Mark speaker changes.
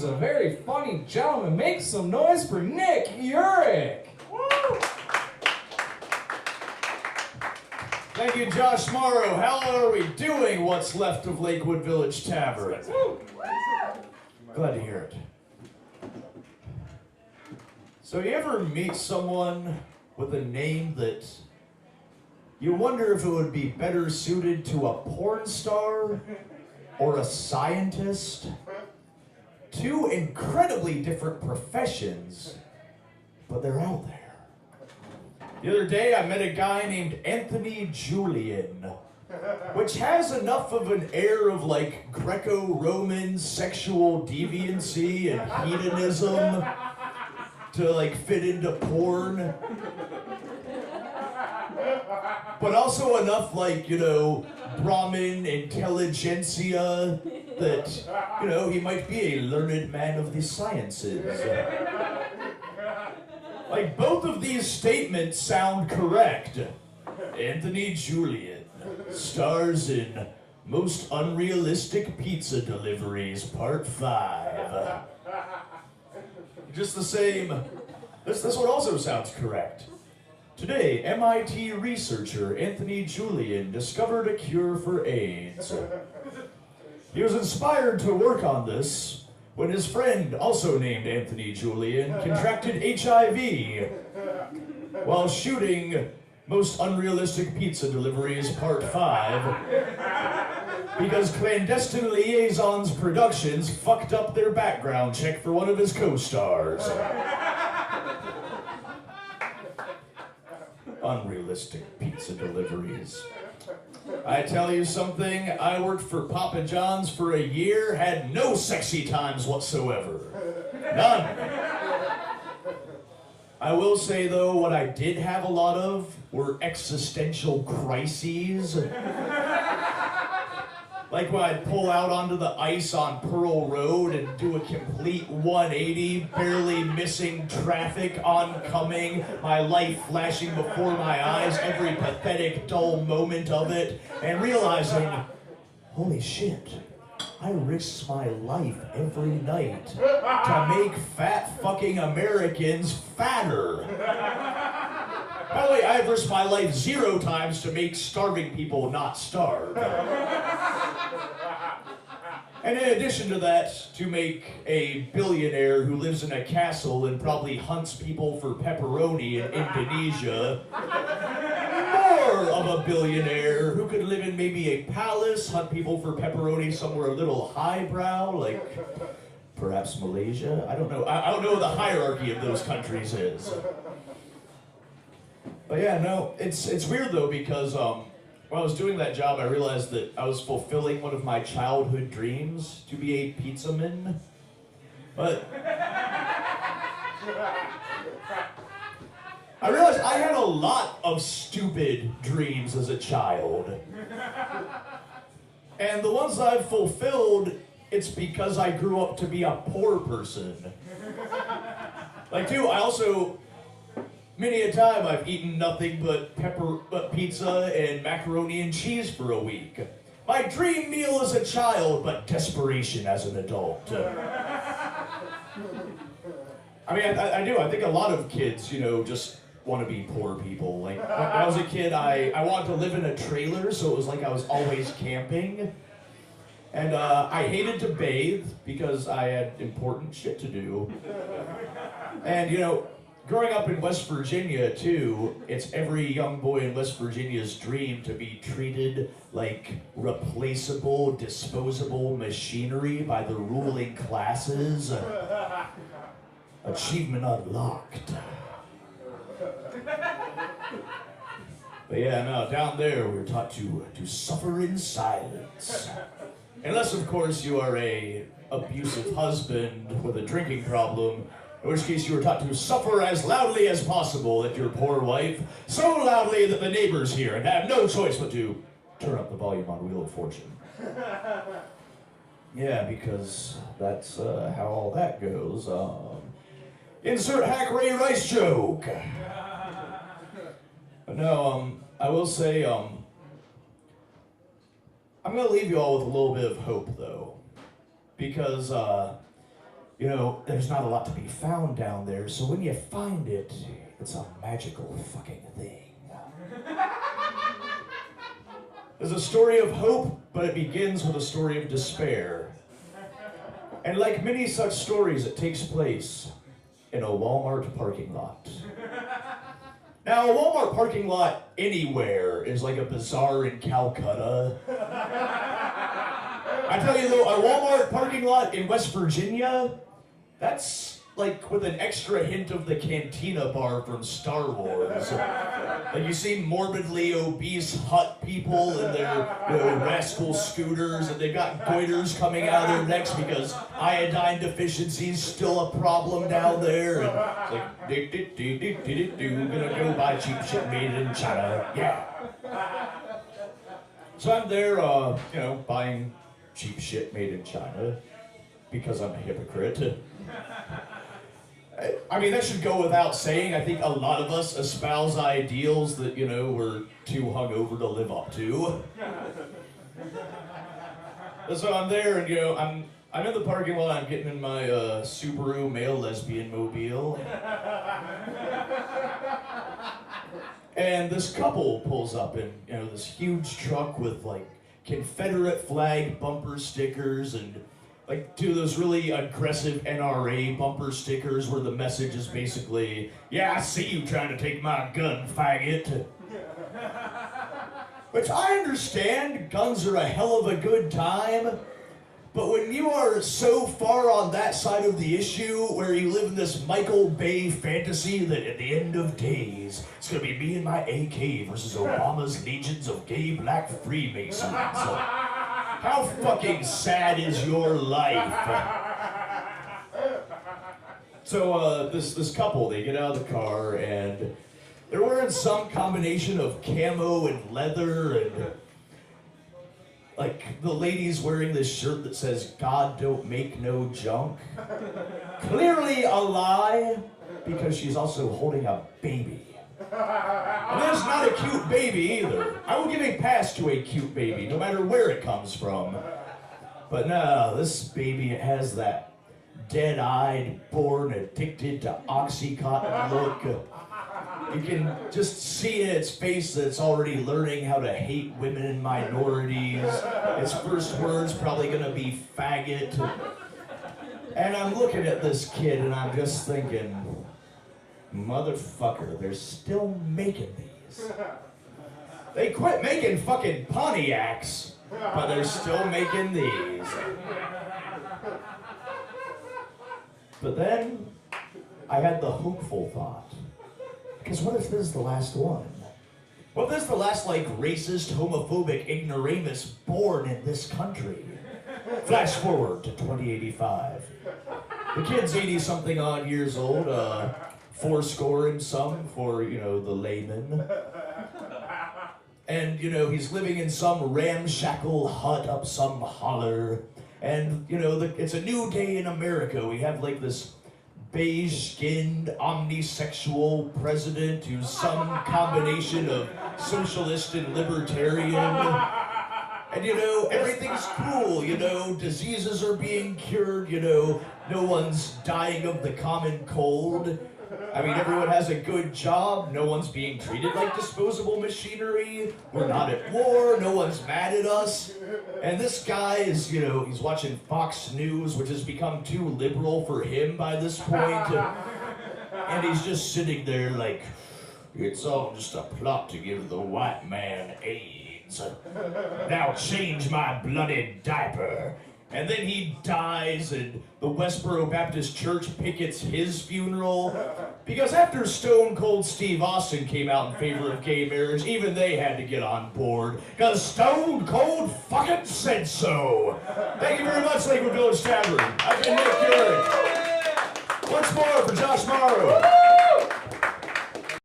Speaker 1: he's a very funny gentleman. Make some noise for Nick Yurick.
Speaker 2: Woo! Thank you, Josh Morrow. How are we doing, what's left of Lakewood Village Tavern? Glad to hear it. So you ever meet someone with a name that you wonder if it would be better suited to a porn star or a scientist? Two incredibly different professions, but they're out there. The other day I met a guy named Anthony Julian, which has enough of an air of like Greco-Roman sexual deviancy and hedonism to like fit into porn. But also enough like, you know, Brahmin intelligentsia that, you know, he might be a learned man of the sciences. Like, both of these statements sound correct. Anthony Julian stars in Most Unrealistic Pizza Deliveries, Part 5. Just the same, this one also sounds correct. Today, MIT researcher Anthony Julian discovered a cure for AIDS. He was inspired to work on this when his friend, also named Anthony Julian, contracted HIV while shooting Most Unrealistic Pizza Deliveries Part 5 because Clandestine Liaisons Productions fucked up their background check for one of his co-stars. Unrealistic pizza deliveries. I tell you something, I worked for Papa John's for a year, had no sexy times whatsoever. None. I will say though, what I did have a lot of were existential crises. Like when I'd pull out onto the ice on Pearl Road and do a complete 180, barely missing traffic oncoming, my life flashing before my eyes, every pathetic, dull moment of it, and realizing, holy shit, I risk my life every night to make fat fucking Americans fatter. By the way, I've risked my life 0 times to make starving people not starve. And in addition to that, to make a billionaire who lives in a castle and probably hunts people for pepperoni in Indonesia, more of a billionaire who could live in maybe a palace, hunt people for pepperoni somewhere a little highbrow, like perhaps Malaysia. I don't know. I don't know what the hierarchy of those countries is. But yeah, no, it's weird though because when I was doing that job, I realized that I was fulfilling one of my childhood dreams to be a pizzaman. But I realized I had a lot of stupid dreams as a child. And the ones I've fulfilled, it's because I grew up to be a poor person. Like, too, I also, many a time I've eaten nothing but pizza and macaroni and cheese for a week. My dream meal as a child, but desperation as an adult. I mean, I do. I think a lot of kids, you know, just want to be poor people. Like, when I was a kid, I wanted to live in a trailer, so it was like I was always camping. And I hated to bathe because I had important shit to do. And, you know, growing up in West Virginia, too, it's every young boy in West Virginia's dream to be treated like replaceable, disposable machinery by the ruling classes. Achievement unlocked. But yeah, no, down there we were taught to suffer in silence. Unless, of course, you are a abusive husband with a drinking problem, in which case you were taught to suffer as loudly as possible at your poor wife, so loudly that the neighbors hear and have no choice but to turn up the volume on Wheel of Fortune. Yeah, because that's how all that goes. Insert Hack Ray Rice joke. But no, I will say, I'm going to leave you all with a little bit of hope, though. Because you know, there's not a lot to be found down there, so when you find it, it's a magical fucking thing. There's a story of hope, but it begins with a story of despair. And like many such stories, it takes place in a Walmart parking lot. Now, a Walmart parking lot anywhere is like a bazaar in Calcutta. I tell you though, a Walmart parking lot in West Virginia, that's like with an extra hint of the Cantina bar from Star Wars. Like you see morbidly obese hut people in their rascal scooters, and they've got goiters coming out of their necks because iodine deficiency is still a problem down there. And it's like, gonna go buy cheap shit made in China. Yeah. So I'm there, buying cheap shit made in China because I'm a hypocrite. I mean, that should go without saying. I think a lot of us espouse ideals that, we're too hungover to live up to. So I'm there, and, I'm in the parking lot. I'm getting in my Subaru male lesbian mobile. And this couple pulls up in, this huge truck with, like, Confederate flag bumper stickers and like two of those really aggressive NRA bumper stickers where the message is basically, yeah, I see you trying to take my gun, faggot. Which I understand, guns are a hell of a good time, but when you are so far on that side of the issue where you live in this Michael Bay fantasy that at the end of days, it's gonna be me and my AK versus Obama's legions of gay black Freemasons. How fucking sad is your life? So this couple, they get out of the car and they're wearing some combination of camo and leather, and like the lady's wearing this shirt that says God don't make no junk. Clearly a lie, because she's also holding a baby. And that's not a cute baby either. I will give a pass to a cute baby, no matter where it comes from. But no, this baby has that dead-eyed, born addicted to Oxycontin look. You can just see in its face that it's already learning how to hate women and minorities. Its first word's probably gonna be faggot. And I'm looking at this kid and I'm just thinking, motherfucker, they're still making these. They quit making fucking Pontiacs, but they're still making these. But then, I had the hopeful thought. Because what if this is the last one? What if this is the last, racist, homophobic ignoramus born in this country? Flash forward to 2085. The kid's 80-something odd years old, 80 and some for, the layman. And, he's living in some ramshackle hut up some holler. And, it's a new day in America. We have, this beige-skinned, omnisexual president who's some combination of socialist and libertarian. And, everything's cool, diseases are being cured, no one's dying of the common cold. I mean, everyone has a good job, no one's being treated like disposable machinery, we're not at war, no one's mad at us. And this guy is, he's watching Fox News, which has become too liberal for him by this point. And he's just sitting there like, it's all just a plot to give the white man AIDS. Now change my bloody diaper. And then he dies, and the Westboro Baptist Church pickets his funeral. Because after Stone Cold Steve Austin came out in favor of gay marriage, even they had to get on board. Because Stone Cold fucking said so. Thank you very much, Lakewood Village Tavern. I've been Nick Yurick. Once more for Josh Morrow.